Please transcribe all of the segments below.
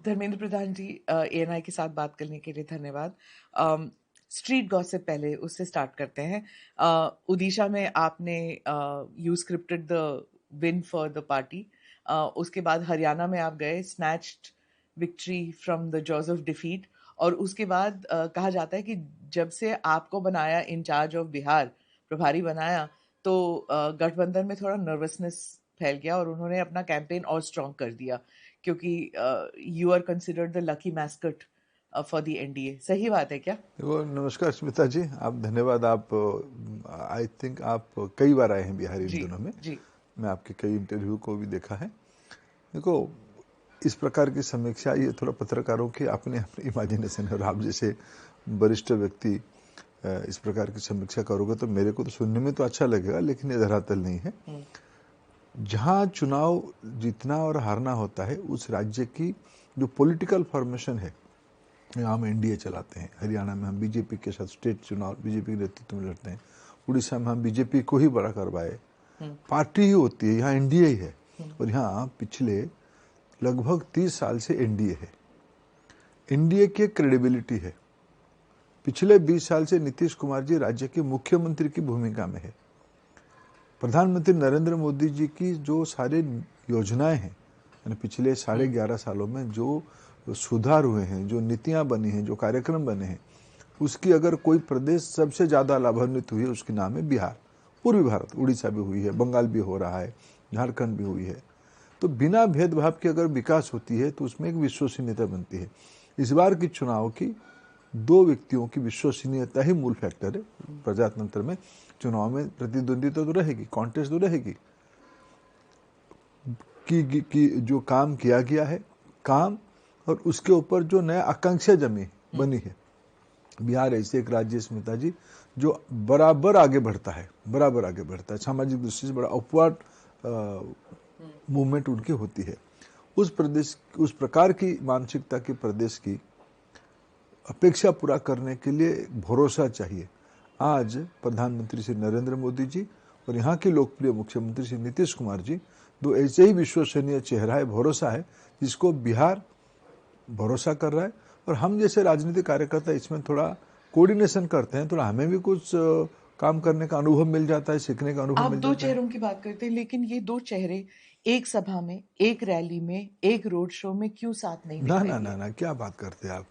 धर्मेंद्र प्रधान जी, ANI के साथ बात करने के लिए धन्यवाद। स्ट्रीट गॉसिप पहले उससे स्टार्ट करते हैं। उड़ीसा में आपने you scripted the win for the party. उसके बाद हरियाणा में आप गए, snatched victory from the jaws of defeat. और उसके बाद कहा जाता है कि जब से आपको बनाया इंचार्ज ऑफ बिहार, प्रभारी बनाया, तो गठबंधन में थोड़ा नर्वसनेस फैल गया और उन्होंने अपना कैंपेन और स्ट्रॉन्ग कर दिया, क्योंकि you are considered the lucky mascot for the NDA. सही बात है क्या? देखो, नमस्कार स्मिता जी, आप धन्यवाद। आप आई थिंक आप कई बार आए हैं बिहार इन जी दिनों में। जी। मैं आपके कई इंटरव्यू को भी देखा है। देखो, इस प्रकार की समीक्षा ये थोड़ा पत्रकारों की अपने अपने इमेजिनेशन है, और आप जैसे वरिष्ठ व्यक्ति इस प्रकार की समीक्षा करोगे तो मेरे को तो सुनने में तो अच्छा लगेगा, लेकिन ये धरातल नहीं है। जहाँ चुनाव जीतना और हारना होता है, उस राज्य की जो पॉलिटिकल फॉर्मेशन है, हम एनडीए चलाते हैं। हरियाणा में हम बीजेपी के साथ स्टेट चुनाव बीजेपी के नेतृत्व में लड़ते हैं। उड़ीसा में हम बीजेपी को ही बड़ा करवाए, पार्टी ही होती है, यहाँ एनडीए ही है। और यहाँ पिछले लगभग 30 साल से एनडीए है। एनडीए की क्रेडिबिलिटी है। पिछले 20 साल से नीतीश कुमार जी राज्य के मुख्यमंत्री की भूमिका में है। प्रधानमंत्री नरेंद्र मोदी जी की जो सारे योजनाएं हैं, यानी पिछले 11.5 सालों में जो सुधार हुए हैं, जो नीतियां बनी हैं, जो कार्यक्रम बने हैं, उसकी अगर कोई प्रदेश सबसे ज्यादा लाभान्वित हुई है, उसकी नाम है बिहार। पूर्वी भारत, उड़ीसा भी हुई है, बंगाल भी हो रहा है, झारखंड भी हुई है। तो बिना भेदभाव के अगर विकास होती है तो उसमें एक विश्वसनीयता बनती है। इस बार की चुनाव की 2 व्यक्तियों की विश्वसनीयता ही मूल फैक्टर है। प्रजातंत्र में चुनाव में प्रतिद्वंदिता तो रहेगी, कॉन्टेस्ट तो रहेगी, कि जो काम किया गया है, काम और उसके ऊपर जो नया आकांक्षा बनी है। बिहार ऐसे एक राज्य स्मिता जी जो बराबर आगे बढ़ता है, बराबर आगे बढ़ता है। सामाजिक दृष्टि से बड़ा अपवर्ड मूवमेंट उनकी होती है। उस प्रकार की मानसिकता के प्रदेश की अपेक्षा पूरा करने के लिए भरोसा चाहिए। आज प्रधानमंत्री श्री नरेंद्र मोदी जी और यहाँ के लोकप्रिय मुख्यमंत्री श्री नीतीश कुमार जी 2 ऐसे ही विश्वसनीय चेहरा है, भरोसा है, जिसको बिहार भरोसा कर रहा है। और हम जैसे राजनीतिक कार्यकर्ता इसमें थोड़ा कोऑर्डिनेशन करते हैं, थोड़ा हमें भी कुछ काम करने का अनुभव मिल जाता है, सीखने का अनुभव आप मिल 2 जाता है। चेहरों की बात करते हैं, लेकिन ये 2 चेहरे एक सभा में, एक रैली में, एक रोड शो में क्यों साथ नहीं ना दिखाई ना दिए? ना ना, क्या बात करते हैं आप।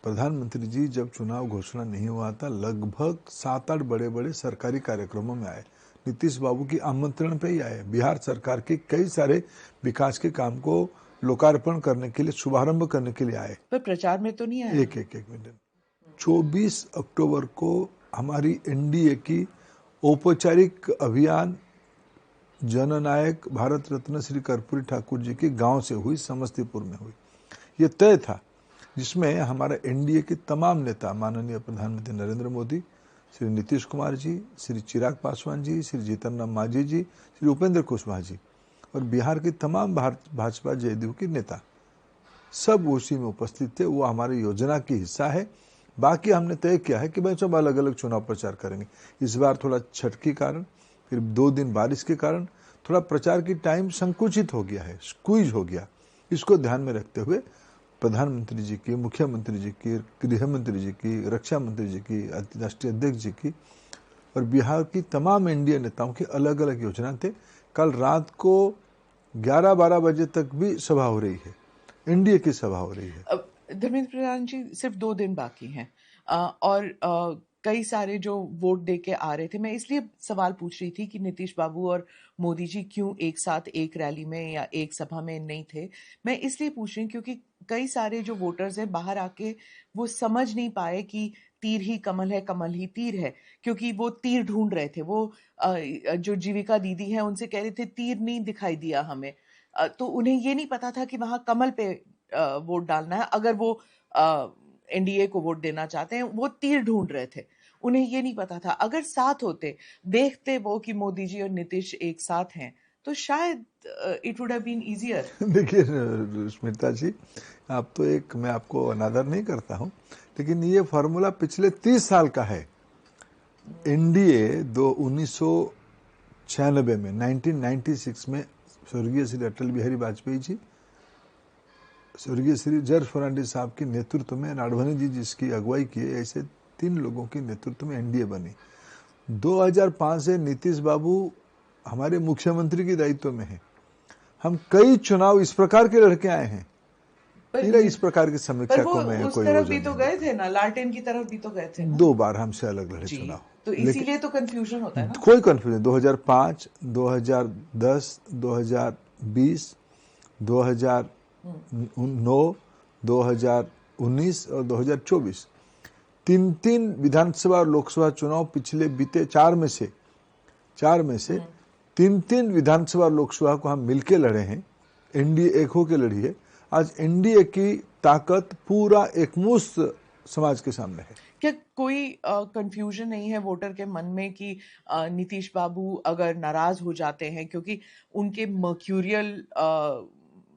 प्रधानमंत्री जी जब चुनाव घोषणा नहीं हुआ था, लगभग 7-8 बड़े बड़े सरकारी कार्यक्रमों में आए। नीतीश बाबू की आमंत्रण पे ही आए। बिहार सरकार के कई सारे विकास के काम को लोकार्पण करने के लिए, शुभारंभ करने के लिए आए। पर प्रचार में तो नहीं आया। एक मिनट। 24 अक्टूबर को हमारी एनडीए की औपचारिक अभियान जननायक भारत रत्न श्री कर्पूरी ठाकुर जी के गांव से हुई, समस्तीपुर में हुई। ये तय था, जिसमें हमारा एनडीए के तमाम नेता, माननीय प्रधानमंत्री नरेंद्र मोदी, श्री नीतीश कुमार जी, श्री चिराग पासवान जी, श्री जीतन राम मांझी जी, श्री उपेंद्र कुशवाहा जी और बिहार के तमाम भाजपा जदयू के नेता सब उसी में उपस्थित थे। वो हमारी योजना की हिस्सा है। बाकी हमने तय किया है कि भाई सब अलग अलग चुनाव प्रचार करेंगे। इस बार थोड़ा छठ के कारण, फिर 2 दिन बारिश के कारण थोड़ा प्रचार की टाइम संकुचित हो गया है, स्क्वीज हो गया। इसको ध्यान में रखते हुए प्रधानमंत्री जी की, मुख्यमंत्री जी की, गृह मंत्री जी की, रक्षा मंत्री जी की, राष्ट्रीय अध्यक्ष जी की और बिहार की तमाम एनडीए नेताओं की अलग अलग योजना थे। कल रात को 11-12 बजे तक भी सभा हो रही है, एनडीए की सभा हो रही है। धर्मेंद्र प्रधान जी, सिर्फ 2 दिन बाकी हैं और कई सारे जो वोट दे के आ रहे थे। मैं इसलिए सवाल पूछ रही थी कि नीतीश बाबू और मोदी जी क्यों एक साथ एक रैली में या एक सभा में नहीं थे। मैं इसलिए पूछ रही हूँ क्योंकि कई सारे जो वोटर्स हैं बाहर आके वो समझ नहीं पाए कि तीर ही कमल है, कमल ही तीर है, क्योंकि वो तीर ढूंढ रहे थे। वो जो जीविका दीदी है उनसे कह रहे थे तीर नहीं दिखाई दिया हमें। तो उन्हें ये नहीं पता था कि वहां कमल पे वोट डालना है। अगर वो एनडीए को वोट देना चाहते हैं, वो तीर ढूंढ रहे थे, उन्हें ये नहीं पता था। अगर साथ होते, देखते वो कि मोदी जी और नीतीश एक साथ हैं, तो शायद it would have been easier. देखिए स्मिता जी, आप तो एक, मैं आपको अनादर नहीं करता हूं, लेकिन ये फॉर्मूला पिछले 30 साल का है। एनडीए 1996 में 1996 में स्वर्गीय श्री अटल बिहारी वाजपेयी जी स्वर्गीय श्री जॉर्ज फर्नांडिस साहब के नेतृत्व में, नाडवानी जी जिसकी अगुवाई किए, ऐसे 3 लोगों के नेतृत्व में एनडीए बनी। 2005 से नीतीश बाबू हमारे मुख्यमंत्री के दायित्व में है। हम कई चुनाव इस प्रकार के लड़के आए हैं, इस प्रकार की समीक्षा को मैं उस कोई तरफ भी तो गए थे ना, लालटेन की तरफ भी तो गए थे ना। 2 बार हमसे अलग लड़े चुनाव, तो इसीलिए तो कंफ्यूजन होता है ना। कोई कंफ्यूजन 2005, 2010, 2020, 2009, 2019 और 2024 3 विधानसभा और लोकसभा चुनाव पिछले बीते 4 में से 3 विधानसभा और लोकसभा को हम मिलके लड़े हैं। एनडीए एक होके लड़ी है। आज एनडीए की ताकत पूरा एकमुश्त समाज के सामने है। क्या कोई कंफ्यूजन नहीं है वोटर के मन में कि नीतीश बाबू अगर नाराज हो जाते हैं, क्योंकि उनके मर्क्यूरियल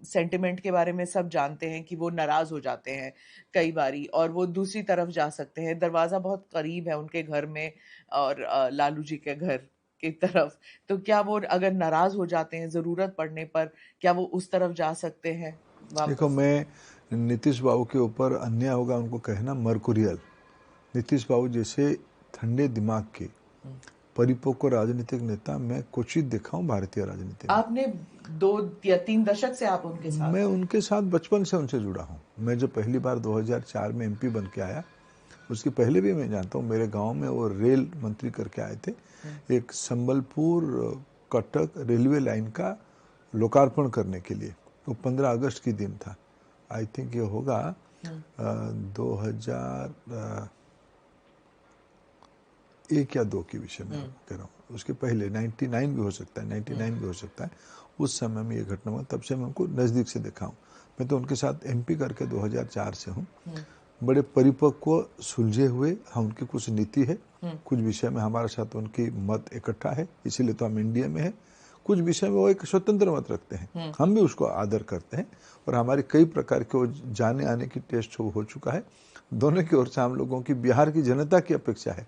सेंटिमेंट के बारे में सब जानते हैं कि वो नाराज हो जाते हैं कई बारी, और वो दूसरी तरफ जा सकते हैं। दरवाजा बहुत करीब है उनके घर में और लालू जी के घर की तरफ, तो क्या वो अगर नाराज हो जाते हैं जरूरत पड़ने पर, क्या वो उस तरफ जा सकते हैं वापस? देखो, मैं नीतीश बाबू के ऊपर अन्याय होगा उनको कहना मर्कुरियल। नीतीश बाबू जैसे ठंडे दिमाग के परिपक्व राजनीतिक नेता मैं क्वचित देखा हूँ भारतीय राजनीति में। आपने 2 या 3 दशक से आप उनके साथ? मैं उनके साथ बचपन से उनसे जुड़ा हूँ। मैं जो पहली बार 2004 में एमपी बन के आया, उसके पहले भी मैं जानता हूँ। मेरे गांव में वो रेल मंत्री करके आए थे, एक संबलपुर कटक रेलवे लाइन का लोकार्पण करने के लिए। वो 15 अगस्त की दिन था। आई थिंक ये होगा 2001 या 2 के विषय में कह रहा हूँ। उसके पहले 99 भी हो सकता है, 99 भी हो सकता है। उस समय में ये घटना हुआ, तब से मैं उनको नज़दीक से देखा हूँ। मैं तो उनके साथ एमपी करके 2004 से हूँ। बड़े परिपक्व सुलझे हुए, हम उनकी कुछ नीति है, कुछ विषय में हमारे साथ उनकी मत इकट्ठा है, इसीलिए तो हम इंडिया में है। कुछ विषय में वो एक स्वतंत्र मत रखते हैं, हम भी उसको आदर करते हैं, और हमारे कई प्रकार के वो जाने आने की टेस्ट हो चुका है। दोनों की ओर से हम लोगों की, बिहार की जनता की अपेक्षा है।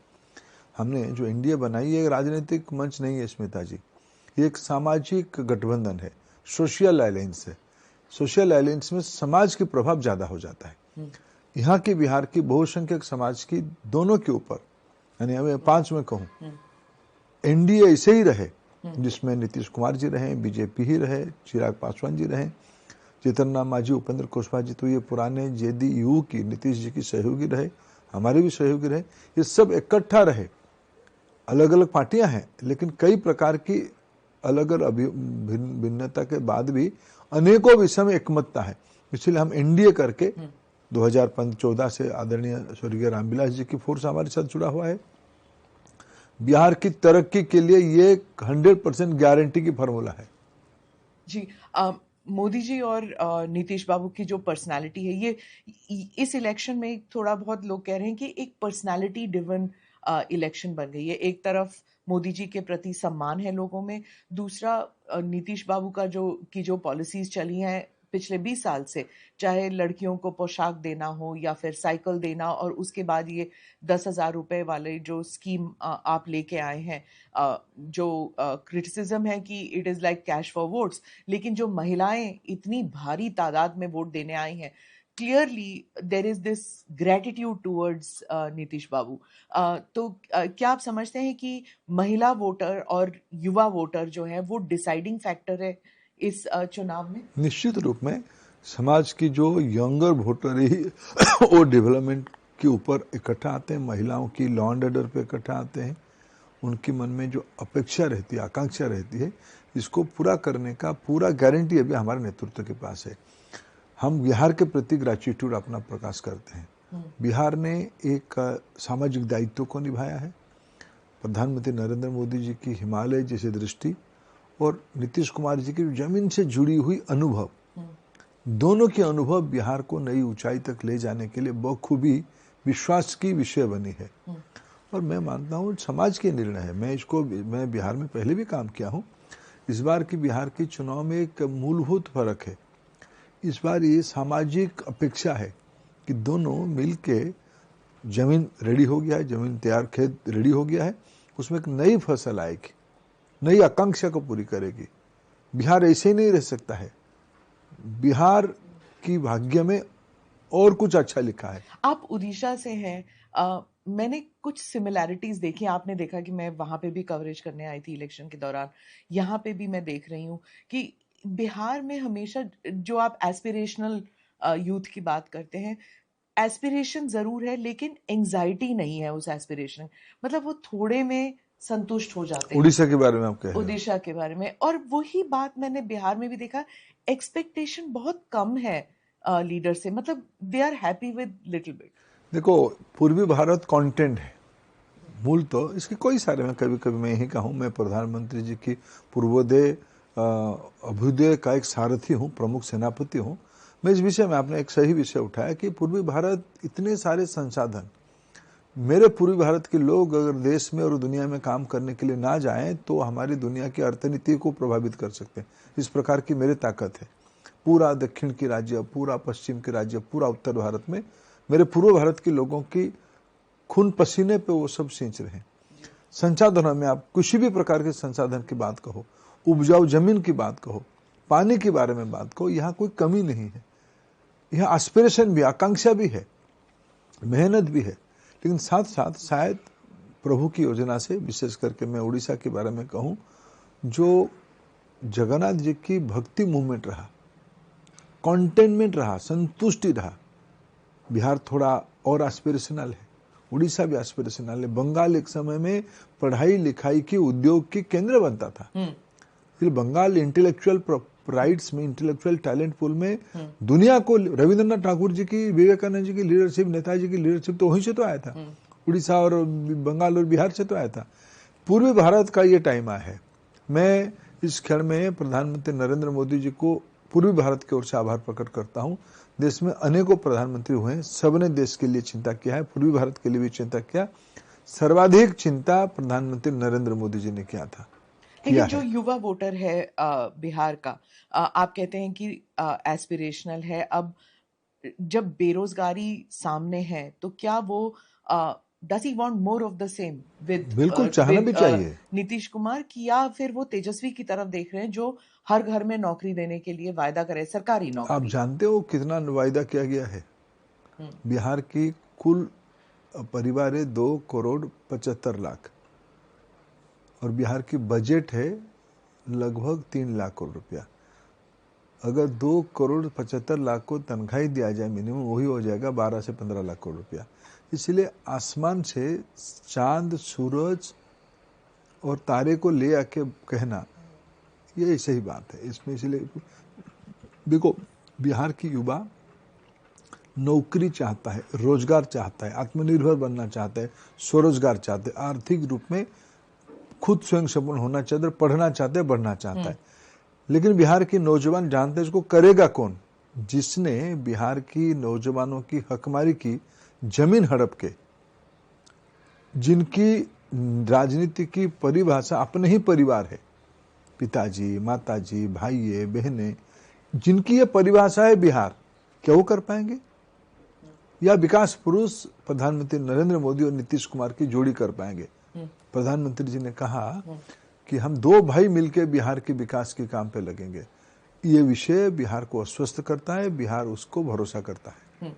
हमने जो इंडिया बनाई है, एक राजनीतिक मंच नहीं है स्मिता जी, ये एक सामाजिक गठबंधन है, सोशल अलायंस है। सोशल अलायंस में समाज के प्रभाव ज्यादा हो जाता है। यहाँ की बिहार की बहुसंख्यक समाज की दोनों के ऊपर, यानी हमें 5 में कहूँ, एनडीए ऐसे ही रहे जिसमें नीतीश कुमार जी रहे, बीजेपी ही रहे, चिराग पासवान जी रहे, जीतन राम मांझी, उपेंद्र कुशवाहा जी, तो ये पुराने जेडीयू की नीतीश जी की सहयोगी रहे, हमारे भी सहयोगी रहे। ये सब इकट्ठा रहे। अलग अलग पार्टियां हैं, लेकिन कई प्रकार की अलग अलग भिन्नता के बाद भी अनेकों विषय में एकमतता है। इसलिए हम एनडीए करके 2014 से आदरणीय स्वर्गीय रामविलास जी की फोर्स हमारे साथ जुड़ा हुआ है। बिहार की तरक्की के लिए ये 100% गारंटी की फॉर्मूला है जी। मोदी जी और नीतीश बाबू की जो पर्सनालिटी है, ये इस इलेक्शन में थोड़ा बहुत लोग कह रहे हैं कि एक पर्सनालिटी ड्रिवन इलेक्शन बन गई है। एक तरफ मोदी जी के प्रति सम्मान है लोगों में, दूसरा नीतीश बाबू का जो पॉलिसीज चली हैं पिछले 20 साल से, चाहे लड़कियों को पोशाक देना हो या फिर साइकिल देना, और उसके बाद ये 10,000 रुपए वाले जो स्कीम आप लेके आए हैं, जो क्रिटिसिज्म है कि it is like cash for votes, लेकिन जो महिलाएं इतनी भारी तादाद में वोट देने आई हैं, clearly there is this gratitude towards Nitish Babu. तो क्या आप समझते हैं कि महिला वोटर और युवा वोटर जो है वो डिसाइडिंग फैक्टर है इस चुनाव में? निश्चित रूप में समाज की जो यंगर वोटर ही वो डेवलपमेंट के ऊपर इकट्ठा आते हैं, महिलाओं की लॉ एंड ऑर्डर पे इकट्ठा आते हैं। उनके मन में जो अपेक्षा रहती है, आकांक्षा रहती है, इसको पूरा करने का पूरा गारंटी अभी हमारे नेतृत्व के पास है। हम बिहार के प्रति ग्रेटिट्यूड अपना प्रकाश करते हैं। बिहार ने एक सामाजिक दायित्व को निभाया है। प्रधानमंत्री नरेंद्र मोदी जी की हिमालय जैसी दृष्टि और नीतीश कुमार जी की जमीन से जुड़ी हुई अनुभव, दोनों के अनुभव बिहार को नई ऊंचाई तक ले जाने के लिए बखूबी विश्वास की विषय बनी है। और मैं मानता हूँ समाज के निर्णय है। मैं बिहार में पहले भी काम किया हूँ। इस बार की बिहार के चुनाव में एक मूलभूत फर्क है। इस बार ये सामाजिक अपेक्षा है कि दोनों मिलके, जमीन रेडी हो गया है, जमीन तैयार, खेत रेडी हो गया है, उसमें एक नई फसल आएगी, नई आकांक्षा को पूरी करेगी। बिहार ऐसे ही नहीं रह सकता है। बिहार कि भाग्य में और कुछ अच्छा लिखा है? आप उड़ीसा से हैं, मैंने कुछ सिमिलैरिटीज देखी। आपने देखा कि मैं वहां पे भी कवरेज करने आई थी इलेक्शन के दौरान, यहाँ पे भी मैं देख रही हूँ कि बिहार में हमेशा जो आप एस्पिरेशनल यूथ की बात करते हैं, एस्पिरेशन जरूर है लेकिन एंजाइटी नहीं है उस एस्पिरेशन, मतलब वो थोड़े में संतुष्ट हो जाते हैं। उड़ीसा के बारे में आप कह रहे हैं? उड़ीसा के बारे में, और वही बात मैंने बिहार में भी देखा। एक्सपेक्टेशन बहुत कम है लीडर से, मतलब they are happy with little bit. देखो, पूर्वी भारत कंटेंट है मूल तो इसके कोई सारे, मैं कभी कभी मैं यही कहूँ, मैं प्रधानमंत्री जी की पूर्वोदय अभ्युदय का एक सारथी हूँ, प्रमुख सेनापति हूँ। मैं इस विषय में आपने एक सही विषय उठाया कि पूर्वी भारत इतने सारे संसाधन, मेरे पूर्वी भारत के लोग अगर देश में और दुनिया में काम करने के लिए ना जाएं तो हमारी दुनिया की अर्थनीति को प्रभावित कर सकते हैं। इस प्रकार की मेरी ताकत है। पूरा दक्षिण की राज्य, पूरा पश्चिम के राज्य, पूरा उत्तर भारत में मेरे पूर्व भारत के लोगों की खून पसीने पे वो सब सींच रहे हैं। संसाधनों में आप किसी भी प्रकार के संसाधन की बात कहो, उपजाऊ जमीन की बात कहो, पानी के बारे में बात कहो, यहाँ कोई कमी नहीं है। यहाँ एस्पिरेशन भी, आकांक्षा भी है, मेहनत भी है, लेकिन साथ साथ शायद प्रभु की योजना से, विशेष करके मैं उड़ीसा के बारे में कहूँ, जो जगन्नाथ जी की भक्ति मूवमेंट रहा, कंटेनमेंट रहा, संतुष्टि रहा। बिहार थोड़ा और एस्पिरेशनल है, उड़ीसा भी एस्पिरेशनल है। बंगाल एक समय में पढ़ाई लिखाई की, उद्योग की केंद्र बनता था। फिर बंगाल इंटेलेक्चुअल राइट्स में, इंटेलेक्चुअल टैलेंट पूल में दुनिया को, रविंद्रनाथ ठाकुर जी की, विवेकानंद जी की लीडरशिप, नेताजी की लीडरशिप तो वहीं से तो आया था। उड़ीसा और बंगाल और बिहार से तो आया था। पूर्वी भारत का ये टाइम आया है। मैं इस क्षण में प्रधानमंत्री नरेंद्र मोदी जी को पूर्वी भारत की ओर से आभार प्रकट करता हूँ। देश में अनेकों प्रधानमंत्री हुए हैं, सबने देश के लिए चिंता किया है, पूर्वी भारत के लिए भी चिंता किया। सर्वाधिक चिंता प्रधानमंत्री नरेंद्र मोदी जी ने किया था। लेकिन जो युवा वोटर है बिहार का, आप कहते हैं कि एस्पिरेशनल है, अब जब बेरोजगारी सामने है तो क्या वो does he want more of the same with, बिल्कुल चाहना भी चाहिए नीतीश कुमार की, या फिर वो तेजस्वी की तरफ देख रहे हैं जो हर घर में नौकरी देने के लिए वायदा करे, सरकारी नौकरी? आप जानते हो कितना वायदा किया गया है? बिहार की कुल परिवार है 2,75,00,000 और बिहार की बजट है लगभग 3 लाख करोड़ रुपया। अगर 2,75,00,000 को तनख्वाही दिया जाए मिनिमम, वही हो जाएगा 12 से 15 लाख करोड़ रुपया। इसलिए आसमान से चांद, सूरज और तारे को ले आके कहना, ये सही बात है इसमें। इसलिए देखो, बिहार की युवा नौकरी चाहता है, रोजगार चाहता है, आत्मनिर्भर बनना चाहता है, स्वरोजगार चाहते है, आर्थिक रूप में खुद स्वयं संपूर्ण होना चाहते है, पढ़ना चाहते है, बढ़ना चाहता है। लेकिन बिहार की नौजवान जानते हैं इसको करेगा कौन? जिसने बिहार की नौजवानों की हकमारी की, जमीन हड़प के, जिनकी राजनीति की परिभाषा अपने ही परिवार है, पिताजी, माताजी, भाई, बहनें, जिनकी ये परिभाषा है बिहार, क्या वो कर पाएंगे? या विकास पुरुष प्रधानमंत्री नरेंद्र मोदी और नीतीश कुमार की जोड़ी कर पाएंगे? प्रधानमंत्री जी ने कहा कि हम 2 भाई मिलकर बिहार के विकास के काम पे लगेंगे। ये विषय बिहार को अस्वस्थ करता है, बिहार उसको भरोसा करता है।